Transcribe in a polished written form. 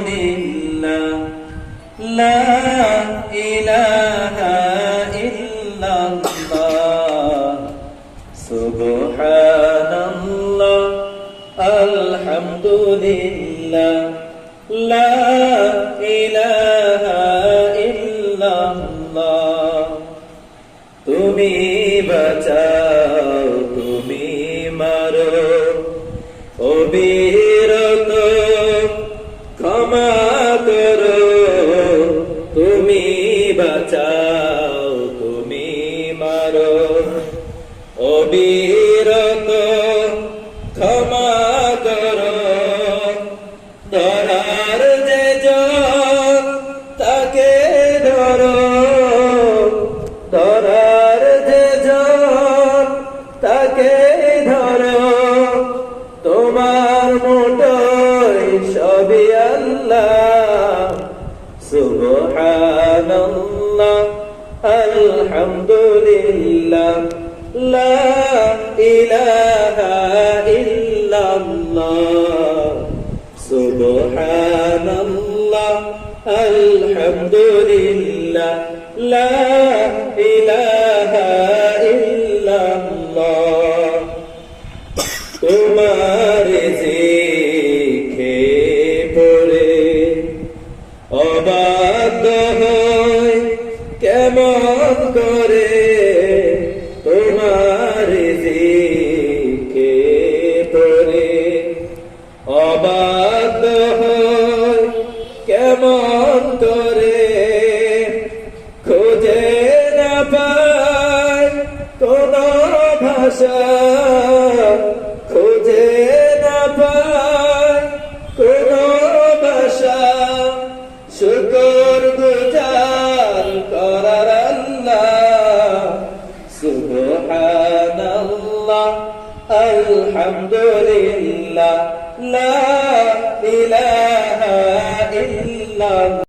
আলহামদুলিল্লাহ লা ইলাহা ইল্লাল্লাহ সুবহানাল্লাহ আলহামদুলিল্লাহ লা ইলাহা ইল্লাল্লাহ তুমি বাঁচাও তুমি মারো অবিরত ক্ষমা করো তুমি বাঁচাও তুমি মারো অবিরত ক্ষমা করো ধরার যে জন তাকে ধরো ধরার যে জন তাকে ধরো তোমার মুঠোয় সবই আল্লাহ সুবহানাল্লাহ আলহামদুলিল্লাহ লা ইলাহা ইল্লাল্লাহ সুবহানাল্লাহ আলহামদুলিল্লাহ লা ইলাহা ইল্লাল্লাহ তোমার জিকে পড়ে অবাধ্য হয় কেমন করে তোমার জিকে পড়ে অবাধ্য হয় কেমন করে খুঁজে না পায় কোন ভাষা খুঁজে না পায় কোন ভাষা শুকর গুজার করার আল্লাহ সুবহানাল্লাহ আলহামদুলিল্লাহ লা ইলাহা ইল্লাল্লাহ